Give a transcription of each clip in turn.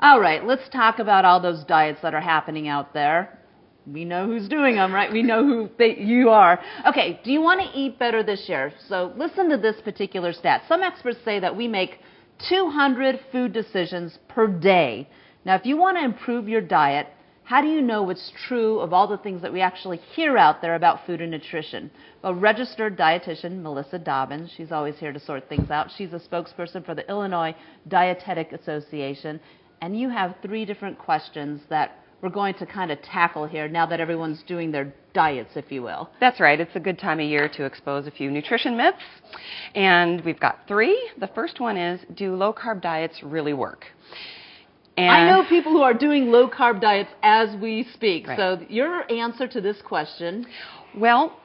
All right, let's talk about all those diets that are happening out there. We know who's doing them, right? We know who you are. Okay, do you want to eat better this year? So listen to this particular stat. Some experts say that we make 200 food decisions per day. Now, if you want to improve your diet, how do you know what's true of all the things that we actually hear out there about food and nutrition? Well, registered dietitian Melissa Dobbins, she's always here to sort things out. She's a spokesperson for the Illinois Dietetic Association. And you have 3 different questions that we're going to kind of tackle here now that everyone's doing their diets, if you will. That's right. It's a good time of year to expose a few nutrition myths. And we've got 3. The first one is, do low-carb diets really work? And I know people who are doing low-carb diets as we speak. Right. So your answer to this question? Well,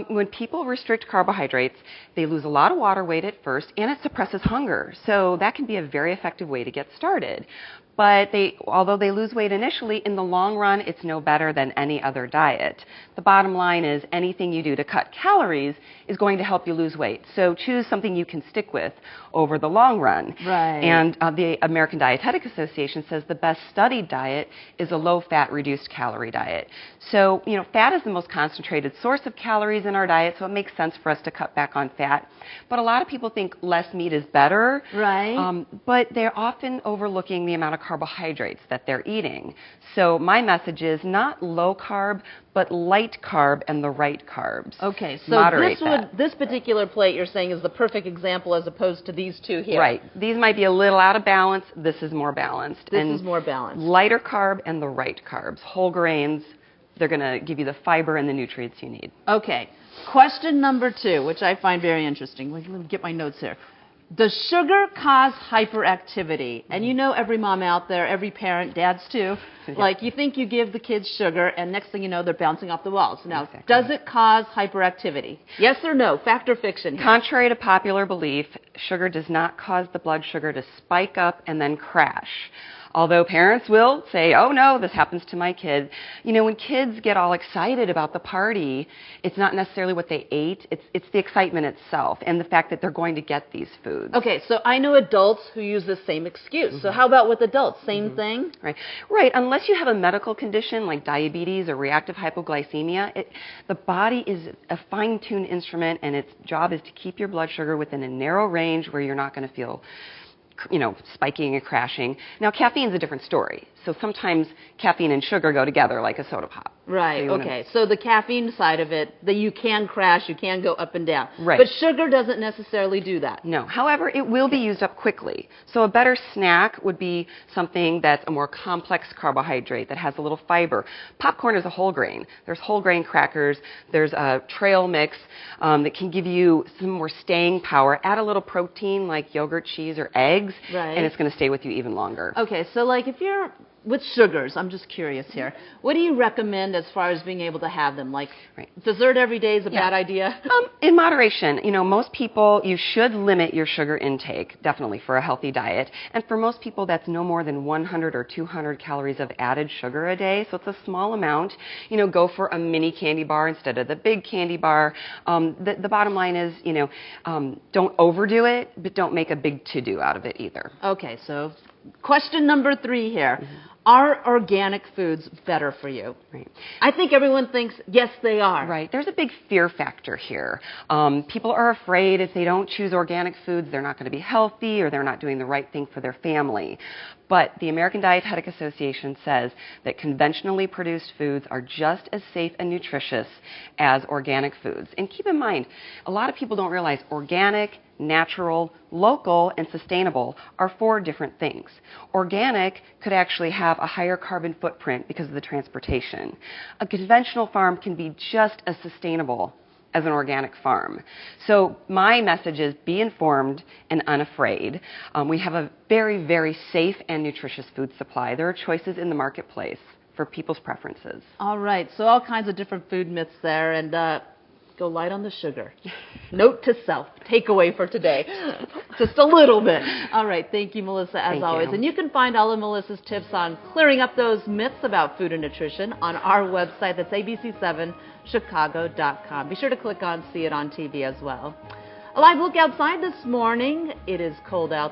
when people restrict carbohydrates, they lose a lot of water weight at first, and it suppresses hunger. So that can be a very effective way to get started. But although they lose weight initially, in the long run, it's no better than any other diet. The bottom line is anything you do to cut calories is going to help you lose weight. So choose something you can stick with over the long run. Right. And the American Dietetic Association says the best studied diet is a low-fat, reduced-calorie diet. So, fat is the most concentrated source of calories in our diet, so it makes sense for us to cut back on fat. But a lot of people think less meat is better. Right. But they're often overlooking the amount of carbohydrates that they're eating. So my message is not low carb, but light carb and the right carbs. Okay, so moderate this particular plate you're saying is the perfect example as opposed to these 2 here. Right. These might be a little out of balance. This is more balanced. This is more balanced. Lighter carb and the right carbs. Whole grains, they're going to give you the fiber and the nutrients you need. Okay. Question number 2, which I find very interesting. Let me get my notes here. Does sugar cause hyperactivity? And you know every mom out there, every parent, dads too, like you think you give the kids sugar and next thing you know they're bouncing off the walls. Now, does it cause hyperactivity? Yes or no? Fact or fiction here? Contrary to popular belief, sugar does not cause the blood sugar to spike up and then crash. Although parents will say, oh no, this happens to my kid. When kids get all excited about the party, it's not necessarily what they ate, it's the excitement itself and the fact that they're going to get these foods. Okay, so I know adults who use the same excuse. So how about with adults? Same thing? Right. Unless you have a medical condition like diabetes or reactive hypoglycemia, the body is a fine-tuned instrument and its job is to keep your blood sugar within a narrow range where you're not going to feel spiking and crashing. Now, caffeine's a different story. So sometimes caffeine and sugar go together like a soda pop. Right, okay. So the caffeine side of it, that you can crash, you can go up and down. Right. But sugar doesn't necessarily do that. No. However, it will be used up quickly. So a better snack would be something that's a more complex carbohydrate that has a little fiber. Popcorn is a whole grain. There's whole grain crackers. There's a trail mix that can give you some more staying power. Add a little protein like yogurt, cheese, or eggs, and it's going to stay with you even longer. Okay, so like if you're with sugars, I'm just curious here. What do you recommend as far as being able to have them? Like dessert every day is a bad idea? In moderation. Most people, you should limit your sugar intake, definitely, for a healthy diet. And for most people, that's no more than 100 or 200 calories of added sugar a day. So it's a small amount. Go for a mini candy bar instead of the big candy bar. The bottom line is, don't overdo it, but don't make a big to-do out of it either. Okay, so question number 3 here. Are organic foods better for you? Right. I think everyone thinks, yes, they are. Right. There's a big fear factor here. People are afraid if they don't choose organic foods, they're not going to be healthy or they're not doing the right thing for their family. But the American Dietetic Association says that conventionally produced foods are just as safe and nutritious as organic foods. And keep in mind, a lot of people don't realize organic, natural, local, and sustainable are 4 different things. Organic could actually have a higher carbon footprint because of the transportation. A conventional farm can be just as sustainable as an organic farm. So my message is be informed and unafraid. We have a very, very safe and nutritious food supply. There are choices in the marketplace for people's preferences. All right, so all kinds of different food myths there, and go light on the sugar. Note to self, takeaway for today. Just a little bit. All right, thank you, Melissa, as always. And you can find all of Melissa's tips on clearing up those myths about food and nutrition on our website. That's abc7chicago.com. Be sure to click on See It on TV as well. A live look outside this morning. It is cold out